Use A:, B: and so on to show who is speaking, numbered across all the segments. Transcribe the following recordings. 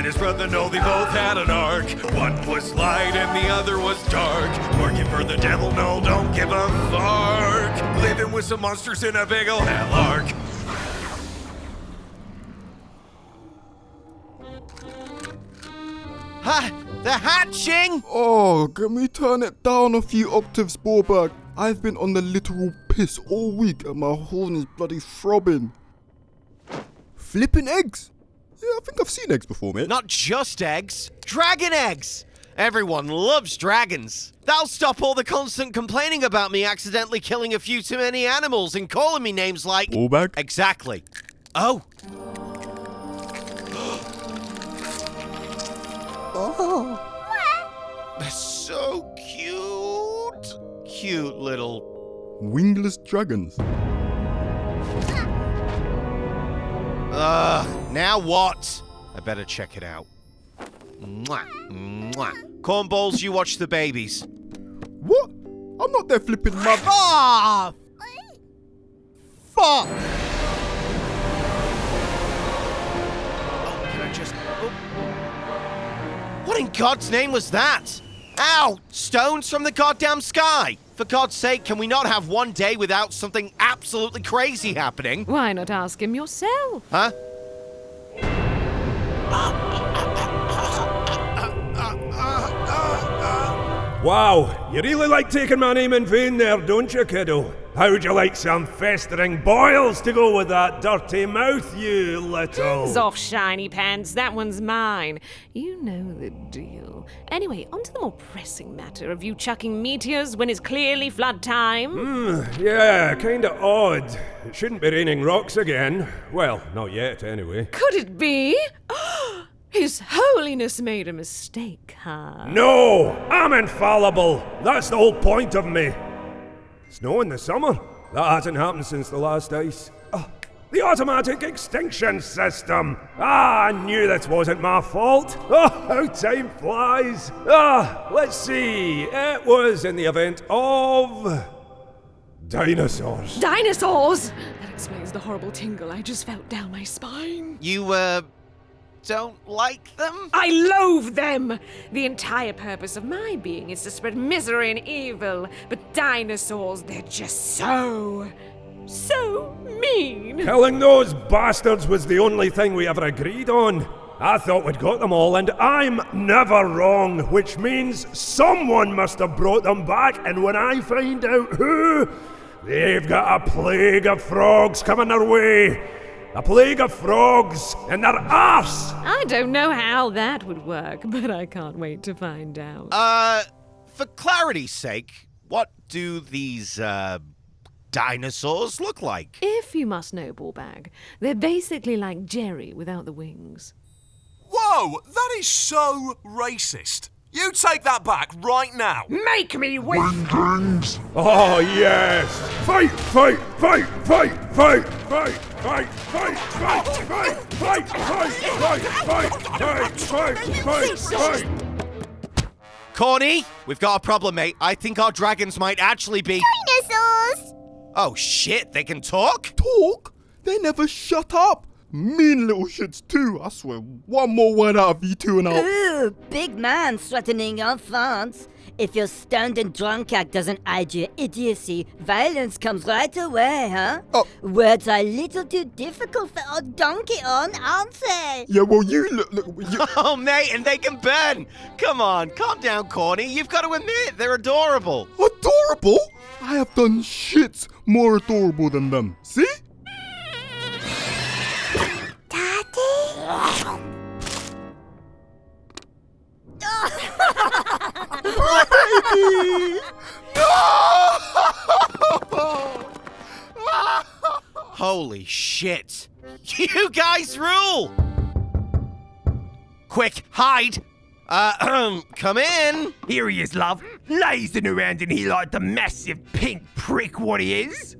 A: and his brother Noel, they both had an ark. One was light and the other was dark. Working for the devil, Noel don't give a fuck. Living with some monsters in a big ol' hell ark.
B: Ha! They're hatching!
C: Oh, can we turn it down a few octaves, Borbag? I've been on the literal piss all week and my horn is bloody throbbing. Flipping eggs? Yeah, I think I've seen eggs before, mate.
B: Not just eggs, dragon eggs! Everyone loves dragons. That'll stop all the constant complaining about me accidentally killing a few too many animals and calling me names like...
C: Borbag?
B: Exactly. Oh.
D: Oh.
B: They're so cute. Cute little...
C: Wingless dragons.
B: Now what? I better check it out. Mwah, mwah. Cornballs, you watch the babies.
C: What? I'm not there flipping mother.
B: Ah! Fuck! Oh, can I just... Oh. What in God's name was that? Ow! Stones from the goddamn sky! For God's sake, can we not have one day without something absolutely crazy happening?
E: Why not ask him yourself?
B: Huh?
F: Wow, you really like taking my name in vain there, don't you, kiddo? How would you like some festering boils to go with that dirty mouth, you little...
E: Hands off, shiny pants. That one's mine. You know the deal. Anyway, on to the more pressing matter of you chucking meteors when it's clearly flood time.
F: Yeah, kinda odd. It shouldn't be raining rocks again. Well, not yet, anyway.
E: Could it be? His Holiness made a mistake, huh?
F: No! I'm infallible! That's the whole point of me! Snow in the summer? That hasn't happened since the last ice. The automatic extinction system! I knew this wasn't my fault! Oh, how time flies! Let's see. It was in the event of... dinosaurs.
E: Dinosaurs! That explains the horrible tingle I just felt down my spine.
B: You, don't like them?
E: I loathe them! The entire purpose of my being is to spread misery and evil, but dinosaurs, they're just so mean!
F: Killing those bastards was the only thing we ever agreed on. I thought we'd got them all, and I'm never wrong, which means someone must have brought them back, and when I find out who, they've got a plague of frogs coming their way. A plague of frogs in their arse!
E: I don't know how that would work, but I can't wait to find out.
B: For clarity's sake, what do these, dinosaurs look like?
E: If you must know, Ballbag, they're basically like Jerry without the wings.
A: Whoa, that is so racist. You take that back right now.
E: Make me wait!
F: Oh, yes! Fight, fight, fight, fight, fight, fight, fight, fight, fight, fight, fight, fight, fight, fight.
B: Corny, we've got a problem, mate. I think our dragons might actually be...
D: Dinosaurs!
B: Oh, shit, they can talk?
C: Talk? They never shut up. Mean little shits too, I swear. One more word out of you two and I'll...
D: Ooh, big man threatening our funds. If your stoned and drunk act doesn't hide your idiocy, violence comes right away, huh?
C: Oh.
D: Words are a little too difficult for our donkey on, aren't they?
C: Yeah, well, you look you...
B: Oh, mate, and they can burn. Come on, calm down, Corny. You've got to admit, they're adorable.
C: Adorable? I have done shits more adorable than them. See? Baby! No!
B: Holy shit. You guys rule! Quick, hide! Come in!
G: Here he is, love. Lazing around in here like the massive pink prick what he is.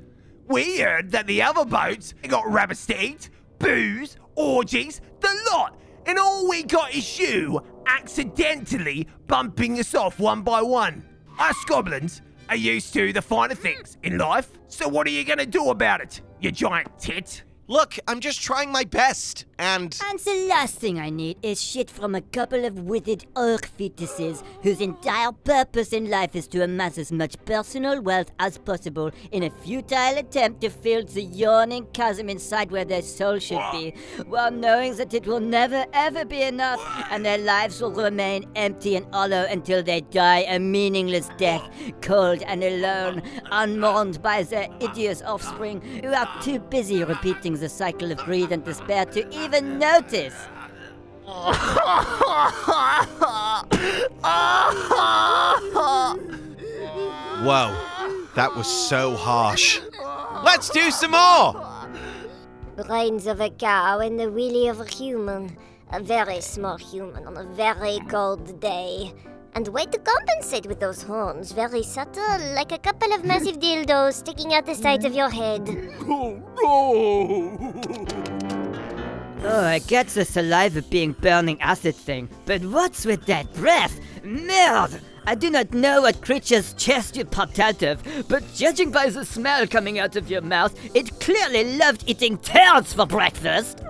G: We heard that the other boats got rabbits to eat, booze, orgies, the lot. And all we got is you accidentally bumping us off one by one. Us goblins are used to the finer things in life. So what are you going to do about it, you giant tit?
B: Look, I'm just trying my best, and...
D: And the last thing I need is shit from a couple of withered orc fetuses whose entire purpose in life is to amass as much personal wealth as possible in a futile attempt to fill the yawning chasm inside where their soul should be, while knowing that it will never ever be enough and their lives will remain empty and hollow until they die a meaningless death, cold and alone, unmourned by their hideous offspring who are too busy repeating the cycle of greed and despair to even notice.
B: Whoa, that was so harsh. Let's do some more!
H: Brains of a cow and the willy of a human. A very small human on a very cold day. And way to compensate with those horns. Very subtle, like a couple of massive dildos sticking out the side of your head.
D: Oh, I get the saliva being burning acid thing, but what's with that breath? Merde! I do not know what creature's chest you popped out of, but judging by the smell coming out of your mouth, it clearly loved eating turds for breakfast.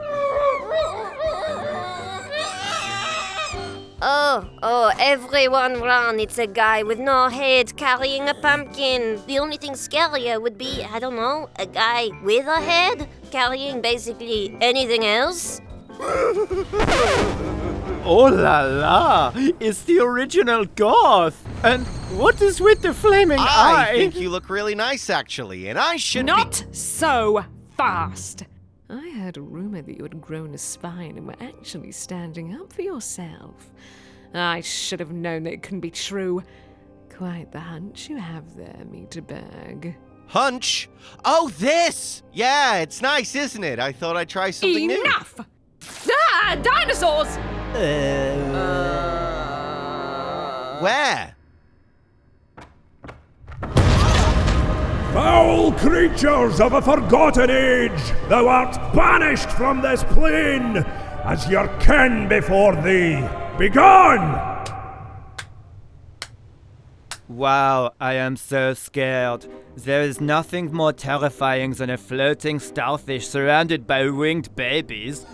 H: Oh, everyone run. It's a guy with no head carrying a pumpkin. The only thing scarier would be, I don't know, a guy with a head carrying basically anything else.
I: Oh la la! It's the original goth! And what is with the flaming eye?
B: I think you look really nice, actually, and I should
E: Not so fast! I heard a rumor that you had grown a spine and were actually standing up for yourself. I should have known that it couldn't be true. Quite the hunch you have there, Meterberg.
B: Hunch? Oh, this! Yeah, it's nice, isn't it? I thought I'd try something new.
E: Enough! Ah, dinosaurs!
B: Where?
F: Foul creatures of a forgotten age, thou art banished from this plane, as your kin before thee. Begone!
I: Wow, I am so scared. There is nothing more terrifying than a floating starfish surrounded by winged babies.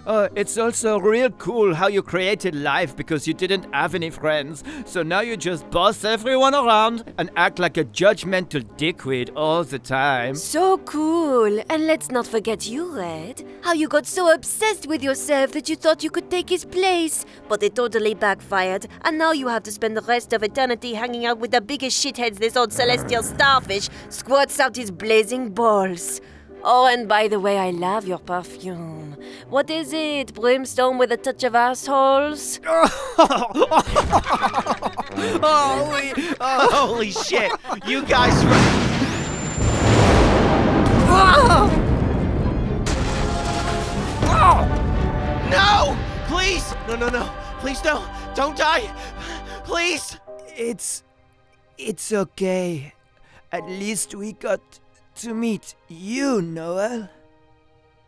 I: Oh, it's also real cool how you created life because you didn't have any friends, so now you just boss everyone around and act like a judgmental dickweed all the time.
J: So cool! And let's not forget you, Red. How you got so obsessed with yourself that you thought you could take his place. But it totally backfired, and now you have to spend the rest of eternity hanging out with the biggest shitheads this old celestial starfish squirts out his blazing balls. Oh, and by the way, I love your perfume. What is it? Brimstone with a touch of assholes?
B: Holy shit! You guys No! Please! No. Please don't die! Please!
I: It's okay. At least we got to meet you, Noel.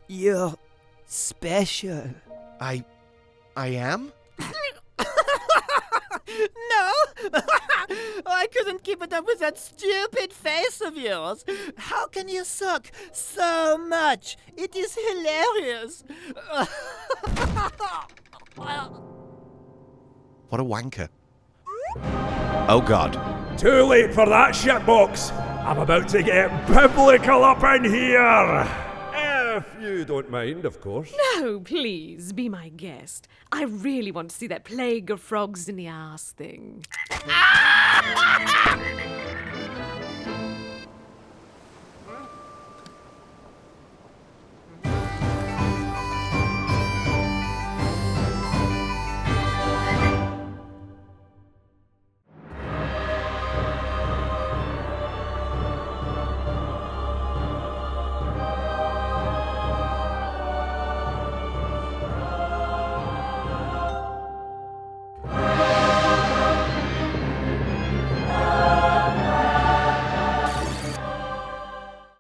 I: You're special.
B: I am?
I: No! I couldn't keep it up with that stupid face of yours. How can you suck so much? It is hilarious.
B: What a wanker. Oh god.
F: Too late for that shitbox. I'm about to get biblical up in here. If you don't mind, of course.
E: No, please, be my guest. I really want to see that plague of frogs in the arse thing.